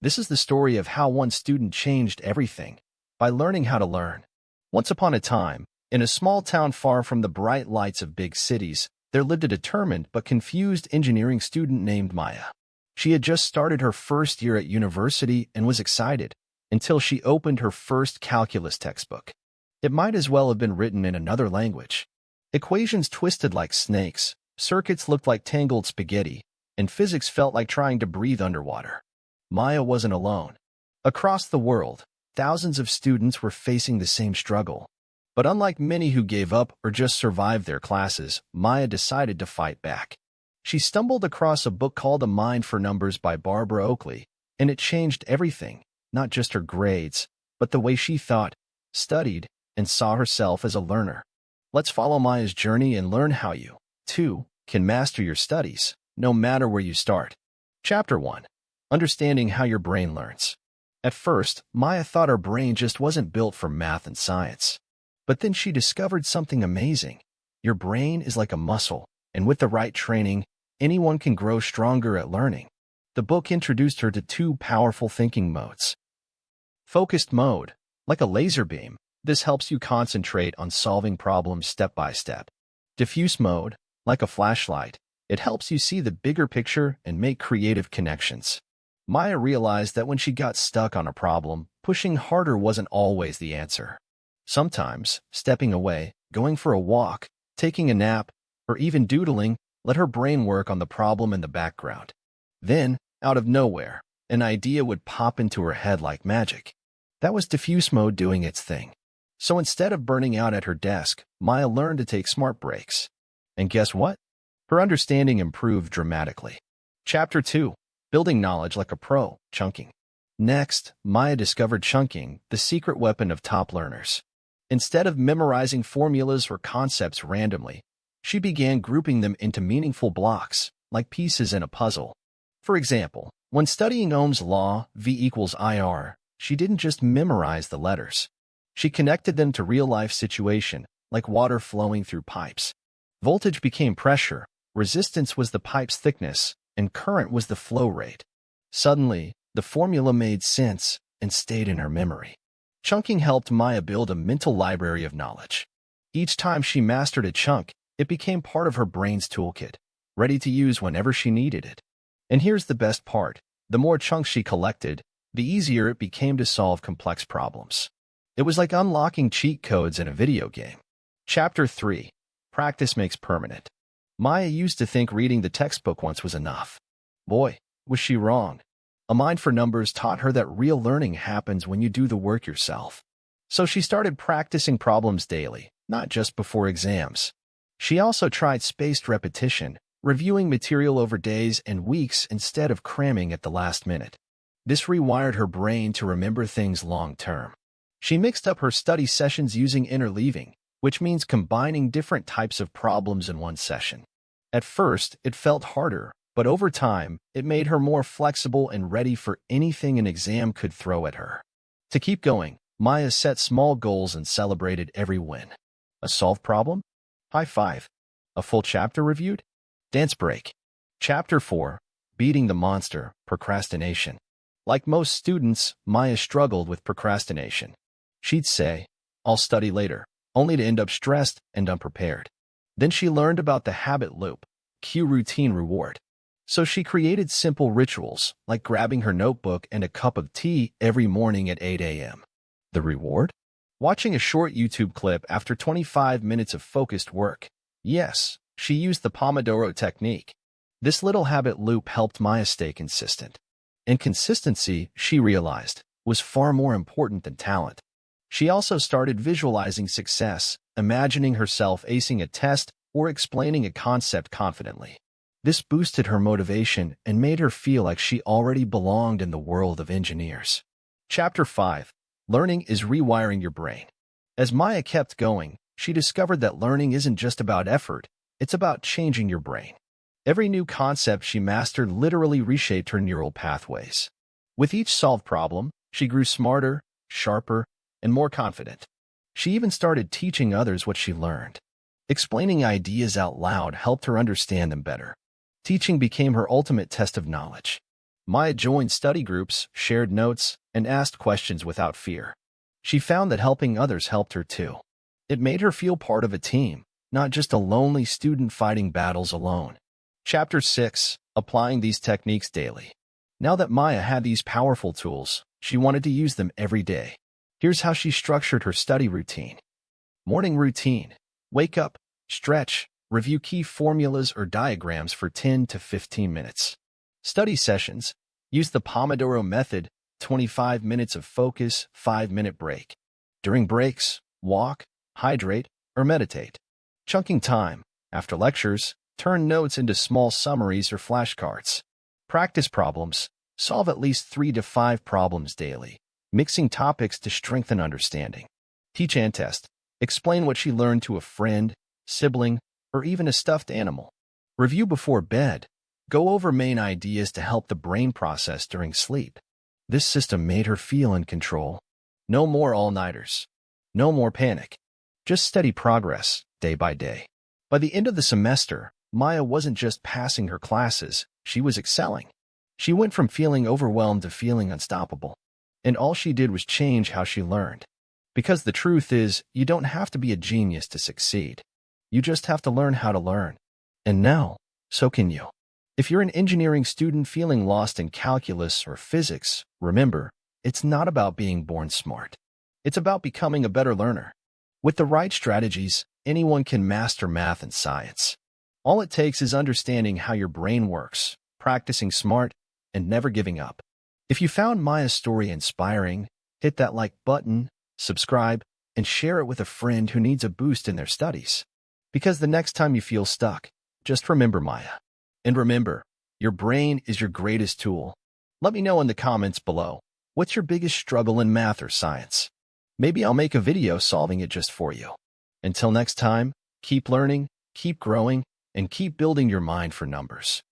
This is the story of how one student changed everything by learning how to learn. Once upon a time, in a small town far from the bright lights of big cities, there lived a determined but confused engineering student named Maya. She had just started her first year at university and was excited until she opened her first calculus textbook. It might as well have been written in another language. Equations twisted like snakes, circuits looked like tangled spaghetti, and physics felt like trying to breathe underwater. Maya wasn't alone. Across the world, thousands of students were facing the same struggle. But unlike many who gave up or just survived their classes, Maya decided to fight back. She stumbled across a book called A Mind for Numbers by Barbara Oakley, and it changed everything, not just her grades, but the way she thought, studied, and saw herself as a learner. Let's follow Maya's journey and learn how you, too, can master your studies, no matter where you start. Chapter 1. Understanding how your brain learns. At first, Maya thought her brain just wasn't built for math and science. But then she discovered something amazing. Your brain is like a muscle, and with the right training, anyone can grow stronger at learning. The book introduced her to two powerful thinking modes. Focused mode, like a laser beam, this helps you concentrate on solving problems step by step. Diffuse mode, like a flashlight, it helps you see the bigger picture and make creative connections. Maya realized that when she got stuck on a problem, pushing harder wasn't always the answer. Sometimes, stepping away, going for a walk, taking a nap, or even doodling let her brain work on the problem in the background. Then, out of nowhere, an idea would pop into her head like magic. That was diffuse mode doing its thing. So instead of burning out at her desk, Maya learned to take smart breaks. And guess what? Her understanding improved dramatically. Chapter 2. Building knowledge like a pro, chunking. Next, Maya discovered chunking, the secret weapon of top learners. Instead of memorizing formulas or concepts randomly, she began grouping them into meaningful blocks, like pieces in a puzzle. For example, when studying Ohm's law, V equals IR, she didn't just memorize the letters. She connected them to real-life situation, like water flowing through pipes. Voltage became pressure, resistance was the pipe's thickness, and current was the flow rate. Suddenly, the formula made sense and stayed in her memory. Chunking helped Maya build a mental library of knowledge. Each time she mastered a chunk, it became part of her brain's toolkit, ready to use whenever she needed it. And here's the best part. The more chunks she collected, the easier it became to solve complex problems. It was like unlocking cheat codes in a video game. Chapter 3. Practice makes permanent. Maya used to think reading the textbook once was enough. Boy, was she wrong. A Mind for Numbers taught her that real learning happens when you do the work yourself. So she started practicing problems daily, not just before exams. She also tried spaced repetition, reviewing material over days and weeks instead of cramming at the last minute. This rewired her brain to remember things long-term. She mixed up her study sessions using interleaving, which means combining different types of problems in one session. At first, it felt harder, but over time, it made her more flexible and ready for anything an exam could throw at her. To keep going, Maya set small goals and celebrated every win. A solved problem? High five. A full chapter reviewed? Dance break. Chapter 4. Beating the Monster, Procrastination. Like most students, Maya struggled with procrastination. She'd say, "I'll study later," only to end up stressed and unprepared. Then she learned about the habit loop, cue routine reward. So she created simple rituals, like grabbing her notebook and a cup of tea every morning at 8 a.m. The reward? Watching a short YouTube clip after 25 minutes of focused work. Yes, she used the Pomodoro technique. This little habit loop helped Maya stay consistent. And consistency, she realized, was far more important than talent. She also started visualizing success, imagining herself acing a test or explaining a concept confidently. This boosted her motivation and made her feel like she already belonged in the world of engineers. Chapter 5. Learning is rewiring your brain. As Maya kept going, she discovered that learning isn't just about effort, it's about changing your brain. Every new concept she mastered literally reshaped her neural pathways. With each solved problem, she grew smarter, sharper, and more confident. She even started teaching others what she learned. Explaining ideas out loud helped her understand them better. Teaching became her ultimate test of knowledge. Maya joined study groups, shared notes, and asked questions without fear. She found that helping others helped her too. It made her feel part of a team, not just a lonely student fighting battles alone. Chapter 6. Applying these techniques daily. Now that Maya had these powerful tools, she wanted to use them every day. Here's how she structured her study routine. Morning routine. Wake up, stretch, review key formulas or diagrams for 10 to 15 minutes. Study sessions. Use the Pomodoro method, 25 minutes of focus, 5-minute break. During breaks, walk, hydrate, or meditate. Chunking time. After lectures, turn notes into small summaries or flashcards. Practice problems. Solve at least 3 to 5 problems daily, mixing topics to strengthen understanding. Teach and test. Explain what she learned to a friend, sibling, or even a stuffed animal. Review before bed. Go over main ideas to help the brain process during sleep. This system made her feel in control. No more all-nighters. No more panic. Just steady progress, day by day. By the end of the semester, Maya wasn't just passing her classes, she was excelling. She went from feeling overwhelmed to feeling unstoppable. And all she did was change how she learned. Because the truth is, you don't have to be a genius to succeed. You just have to learn how to learn. And now, so can you. If you're an engineering student feeling lost in calculus or physics, remember, it's not about being born smart. It's about becoming a better learner. With the right strategies, anyone can master math and science. All it takes is understanding how your brain works, practicing smart, and never giving up. If you found Maya's story inspiring, hit that like button, subscribe, and share it with a friend who needs a boost in their studies. Because the next time you feel stuck, just remember Maya. And remember, your brain is your greatest tool. Let me know in the comments below, what's your biggest struggle in math or science? Maybe I'll make a video solving it just for you. Until next time, keep learning, keep growing, and keep building your mind for numbers.